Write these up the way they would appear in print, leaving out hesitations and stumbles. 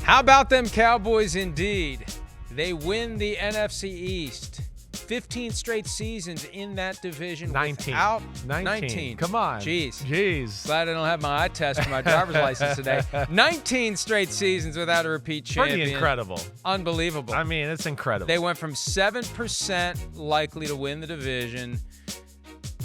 How about them Cowboys indeed? They win the NFC East. 15 straight seasons in that division. 19. 19. Come on. Jeez. Glad I don't have my eye test for my driver's license today. 19 straight seasons without a repeat champion. Pretty incredible. Unbelievable. I mean, it's incredible. They went from 7% likely to win the division,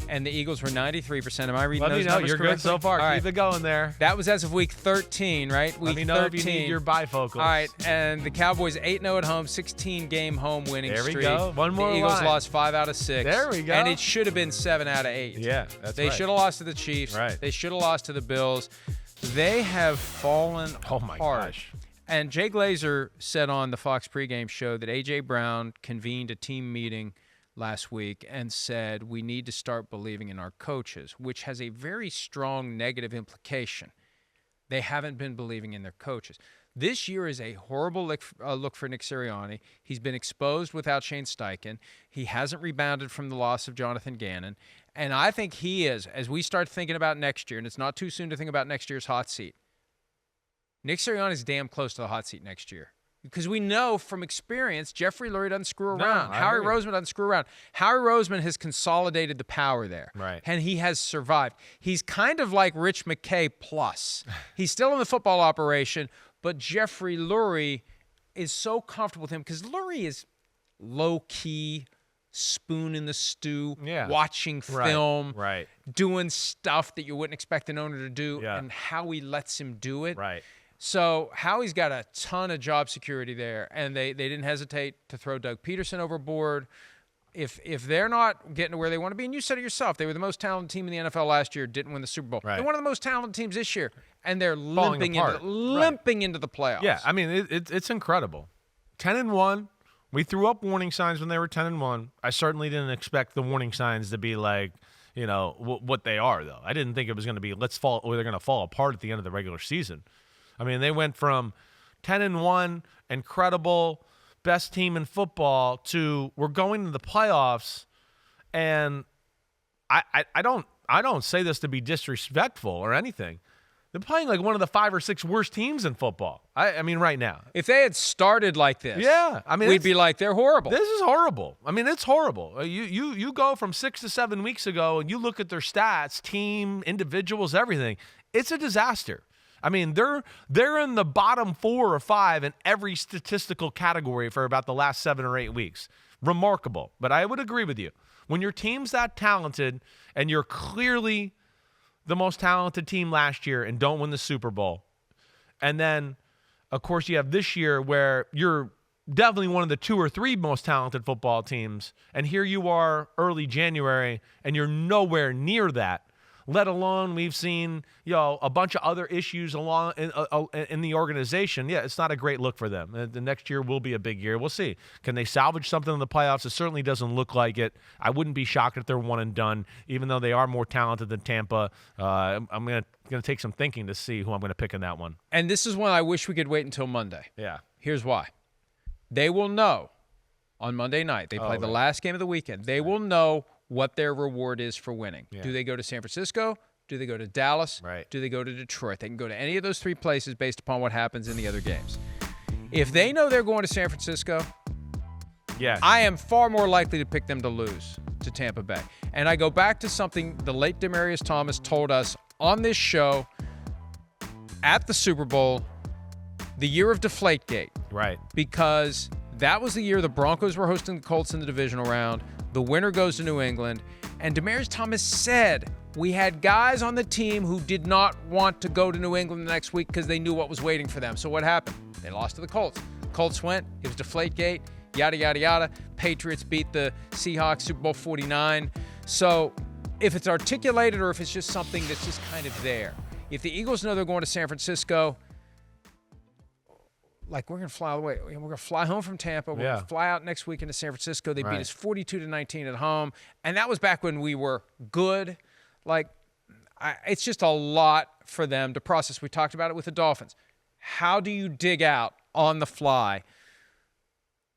and the Eagles were 93%. Am I reading those numbers correctly? Let me know. You're good so far. All Keep it going there. That was as of week 13, right? Let me know 13. If you need your bifocals. All right, and the Cowboys 8-0 at home, 16-game home winning streak. There we go. One more The Eagles line. lost 5 out of 6. There we go. And it should have been 7 out of 8. Yeah, that's They right. should have lost to the Chiefs. Right. They should have lost to the Bills. They have fallen Oh, my apart. gosh. And Jay Glazer said on the Fox pregame show that A.J. Brown convened a team meeting last week and said we need to start believing in our coaches, which has a very strong negative implication. They haven't been believing in their coaches. This year is a horrible look for Nick Sirianni. He's been exposed without Shane Steichen. He hasn't rebounded from the loss of Jonathan Gannon. And I think he is, as we start thinking about next year, and it's not too soon to think about next year's hot seat, Nick Sirianni is damn close to the hot seat next year. Because we know from experience, Jeffrey Lurie doesn't screw around. Howie Roseman doesn't screw around. Howie Roseman has consolidated the power there. Right. And he has survived. He's kind of like Rich McKay plus. He's still in the football operation, but Jeffrey Lurie is so comfortable with him because Lurie is low-key, spoon in the stew, watching film, doing stuff that you wouldn't expect an owner to do, and Howie lets him do it. Right. So Howie's got a ton of job security there, and they didn't hesitate to throw Doug Peterson overboard. If they're not getting to where they want to be, and you said it yourself, they were the most talented team in the NFL last year, didn't win the Super Bowl. Right. They're one of the most talented teams this year, and they're limping into the playoffs. Yeah, I mean, it's incredible. 10-1. We threw up warning signs when they were 10-1. I certainly didn't expect the warning signs to be like, you know, what they are, though. I didn't think it was going to be they're going to fall apart at the end of the regular season. I mean, they went from 10-1, incredible, best team in football, to we're going to the playoffs, and I don't say this to be disrespectful or anything. They're playing like one of the 5 or 6 worst teams in football. I mean, right now. If they had started like this, we'd be like, they're horrible. This is horrible. I mean, it's horrible. You go from 6 to 7 weeks ago, and you look at their stats, team, individuals, everything. It's a disaster. I mean, they're in the bottom 4 or 5 in every statistical category for about the last 7 or 8 weeks. Remarkable. But I would agree with you. When your team's that talented and you're clearly the most talented team last year and don't win the Super Bowl, and then, of course, you have this year where you're definitely one of the 2 or 3 most talented football teams, and here you are early January and you're nowhere near that. Let alone we've seen, a bunch of other issues along in the organization. Yeah, it's not a great look for them. The next year will be a big year. We'll see. Can they salvage something in the playoffs? It certainly doesn't look like it. I wouldn't be shocked if they're one and done, even though they are more talented than Tampa. I'm going to take some thinking to see who I'm going to pick in that one. And this is one I wish we could wait until Monday. Yeah. Here's why. They will know on Monday night. They play the last game of the weekend. They will know what their reward is for winning. Yeah. Do they go to San Francisco? Do they go to Dallas? Right. Do they go to Detroit? They can go to any of those 3 places based upon what happens in the other games. If they know they're going to San Francisco, I am far more likely to pick them to lose to Tampa Bay. And I go back to something the late Demaryius Thomas told us on this show at the Super Bowl, the year of Deflategate. Right. Because that was the year the Broncos were hosting the Colts in the divisional round. The winner goes to New England. And Demaryius Thomas said we had guys on the team who did not want to go to New England the next week because they knew what was waiting for them. So what happened? They lost to the Colts. Colts went. It was Deflategate. Yada, yada, yada. Patriots beat the Seahawks Super Bowl 49. So if it's articulated or if it's just something that's just kind of there. If the Eagles know they're going to San Francisco, like we're going to fly all the way. We're going to fly home from Tampa. We're going to fly out next week into San Francisco. They beat us 42-19 at home. And that was back when we were good. Like, it's just a lot for them to process. We talked about it with the Dolphins. How do you dig out on the fly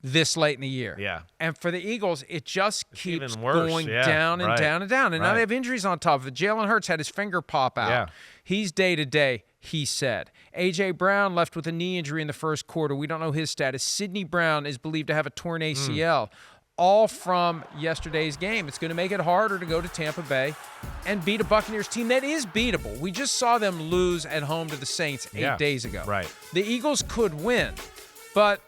this late in the year. Yeah. And for the Eagles, it just keeps even worse. going Yeah, down and right. down and down. And now Right. they have injuries on top of it. Jalen Hurts had his finger pop out. Yeah. He's day-to-day, he said. A.J. Brown left with a knee injury in the first quarter. We don't know his status. Sidney Brown is believed to have a torn ACL. All from yesterday's game. It's going to make it harder to go to Tampa Bay and beat a Buccaneers team that is beatable. We just saw them lose at home to the Saints 8 days ago. Right. The Eagles could win, but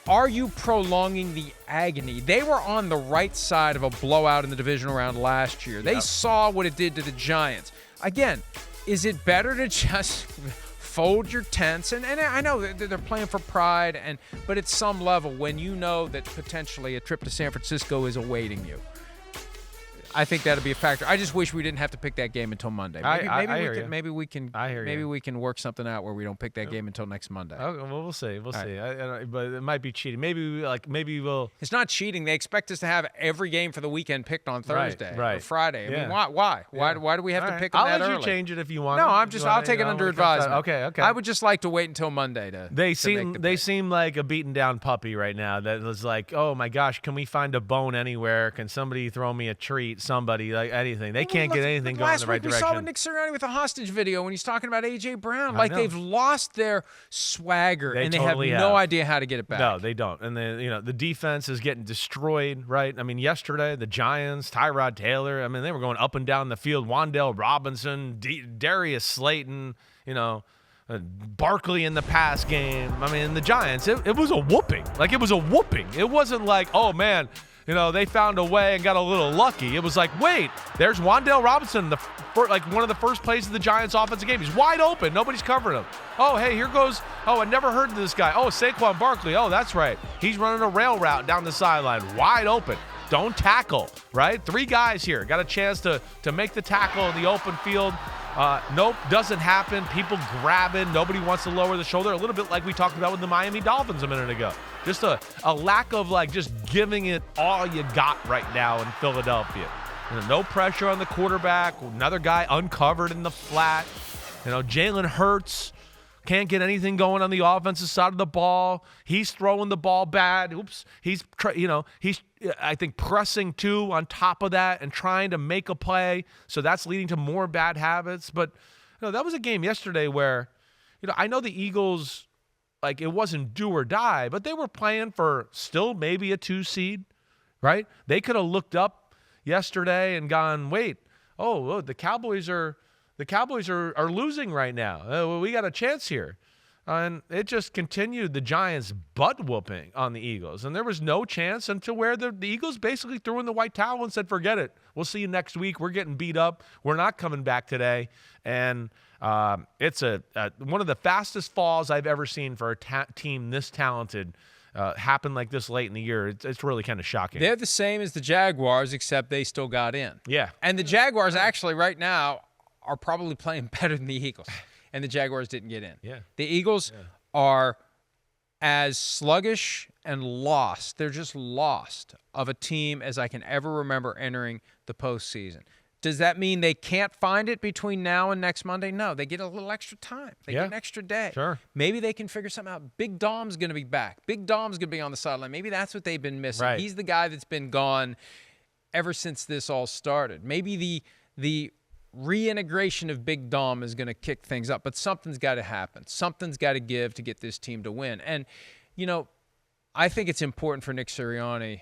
are you prolonging the agony? They were on the right side of a blowout in the divisional round last year. They saw what it did to the Giants. Again, is it better to just fold your tents? And I know they're playing for pride, but at some level, when you know that potentially a trip to San Francisco is awaiting you, I think that'll be a factor. I just wish we didn't have to pick that game until Monday. Maybe we can work something out where we don't pick that game until next Monday. Okay, well, we'll see. We'll see. But it might be cheating. Maybe we'll. It's not cheating. They expect us to have every game for the weekend picked on Thursday or Friday. Yeah. I mean, why? Why do we have to pick them I'll that let early? you change it if you want. No, I'll take it under advisement. Okay. I would just like to wait until Monday to. They seem like a beaten down puppy right now. That was like, oh my gosh, can we find a bone anywhere? Can somebody throw me a treat? Somebody like anything. They can't get anything going in the right direction. Last week we saw with Nick Sirianni with the hostage video when he's talking about A.J. Brown. Like they've lost their swagger and they totally have no idea how to get it back. No, they don't. And the defense is getting destroyed, right? I mean, yesterday the Giants, Tyrod Taylor, I mean, they were going up and down the field. Wan'Dale Robinson, Darius Slayton, Barkley in the pass game. I mean, the Giants, it was a whooping. Like, it was a whooping. It wasn't like, oh, man, they found a way and got a little lucky. It was like, wait, there's Wan'Dale Robinson, one of the first plays of the Giants' offensive game. He's wide open. Nobody's covering him. Oh, hey, here goes. Oh, I never heard of this guy. Oh, Saquon Barkley. Oh, that's right. He's running a rail route down the sideline, wide open. Don't tackle, right? 3 guys here. Got a chance to make the tackle in the open field. Nope, doesn't happen. People grabbing. Nobody wants to lower the shoulder. A little bit like we talked about with the Miami Dolphins a minute ago. Just a lack of just giving it all you got right now in Philadelphia. No pressure on the quarterback. Another guy uncovered in the flat. Jalen Hurts can't get anything going on the offensive side of the ball. He's throwing the ball bad. Oops. He's I think pressing too on top of that and trying to make a play. So that's leading to more bad habits. But that was a game yesterday where I know the Eagles, it wasn't do or die, but they were playing for still maybe a 2 seed, right? They could have looked up yesterday and gone, wait, the Cowboys are losing right now. We got a chance here. And it just continued the Giants' butt whooping on the Eagles. And there was no chance until where the Eagles basically threw in the white towel and said, forget it. We'll see you next week. We're getting beat up. We're not coming back today. And it's one of the fastest falls I've ever seen for a team this talented happen like this late in the year. It's really kind of shocking. They're the same as the Jaguars, except they still got in. Yeah. And the Jaguars actually right now are probably playing better than the Eagles. And the Jaguars didn't get in. Yeah. The Eagles are as sluggish and lost. They're just lost of a team as I can ever remember entering the postseason. Does that mean they can't find it between now and next Monday? No, they get a little extra time. They get an extra day. Sure. Maybe they can figure something out. Big Dom's going to be back. Big Dom's going to be on the sideline. Maybe that's what they've been missing. Right. He's the guy that's been gone ever since this all started. Maybe the reintegration of Big Dom is going to kick things up, but something's got to happen. Something's got to give to get this team to win. And, I think it's important for Nick Sirianni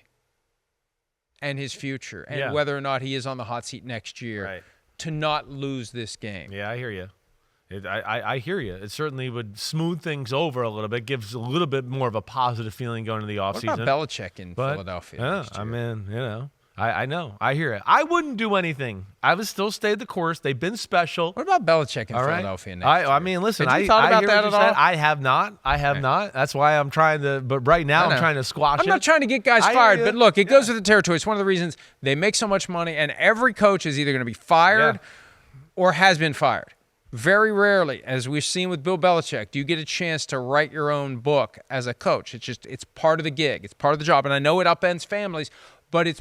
and his future and whether or not he is on the hot seat next year to not lose this game. Yeah, I hear you. I hear you. It certainly would smooth things over a little bit, gives a little bit more of a positive feeling going into the offseason. What about Belichick in Philadelphia next year? I mean, I know. I hear it. I wouldn't do anything. I would still stay the course. They've been special. What about Belichick in Philadelphia next year? I mean, listen, Have you thought about that at all? I have not. Not. That's why I'm trying to. But right now, I'm trying to squash it. I'm not trying to get guys fired, but look, it goes with the territory. It's one of the reasons they make so much money, and every coach is either going to be fired or has been fired. Very rarely, as we've seen with Bill Belichick, do you get a chance to write your own book as a coach. It's part of the gig. It's part of the job. And I know it upends families, But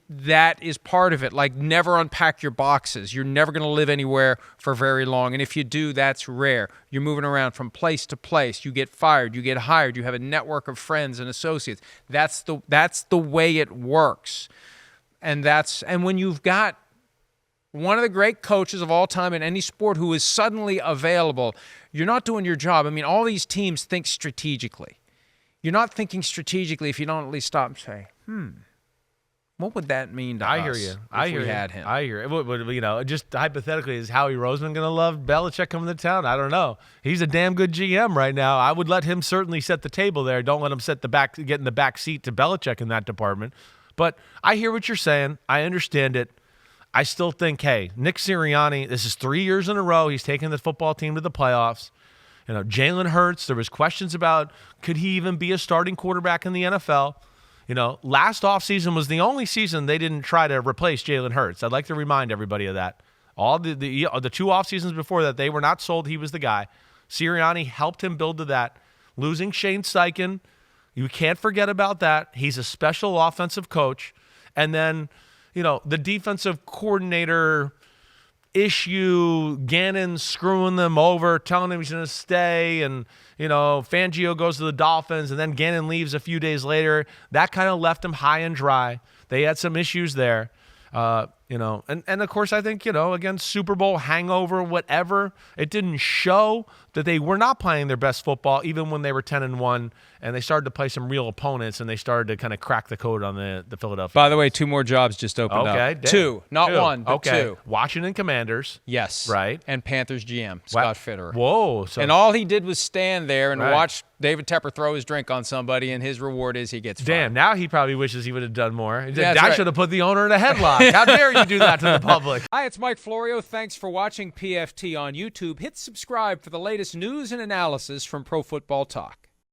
that is part of it. Like, never unpack your boxes. You're never going to live anywhere for very long. And if you do, that's rare. You're moving around from place to place. You get fired. You get hired. You have a network of friends and associates. That's the way it works. And when you've got one of the great coaches of all time in any sport who is suddenly available, you're not doing your job. I mean, all these teams think strategically. You're not thinking strategically if you don't at least stop and say, what would that mean to us? I hear you. I hear we you. had him? I hear it. Just hypothetically, is Howie Roseman going to love Belichick coming to town? I don't know. He's a damn good GM right now. I would let him certainly set the table there. Don't let him get in the back seat to Belichick in that department. But I hear what you're saying. I understand it. I still think, hey, Nick Sirianni, this is 3 years in a row. He's taken the football team to the playoffs. Jalen Hurts, there was questions about could he even be a starting quarterback in the NFL. Last offseason was the only season they didn't try to replace Jalen Hurts. I'd like to remind everybody of that. All the 2 off seasons before that, they were not sold he was the guy. Sirianni helped him build to that. Losing Shane Steichen, you can't forget about that. He's a special offensive coach. And then, the defensive coordinator issue, Gannon screwing them over, telling him he's going to stay, and Fangio goes to the Dolphins, and then Gannon leaves a few days later. That kind of left him high and dry. They had some issues there. And of course, I think, again, Super Bowl hangover, whatever, it didn't show that they were not playing their best football, even when they were 10-1, and they started to play some real opponents, and they started to kind of crack the code on the Philadelphia. By the way, 2 more jobs just opened up. Damn. 2, not 2. 1, but okay. 2. Washington Commanders. Yes. Right. And Panthers GM, Scott Fitterer. Whoa. And all he did was stand there and Right. watch David Tepper throw his drink on somebody, and his reward is he gets fired. Damn, now he probably wishes he would have done more. That's I right. should have put the owner in a headlock. How dare you do that to the public? Hi, it's Mike Florio. Thanks for watching PFT on YouTube. Hit subscribe for the latest news and analysis from Pro Football Talk.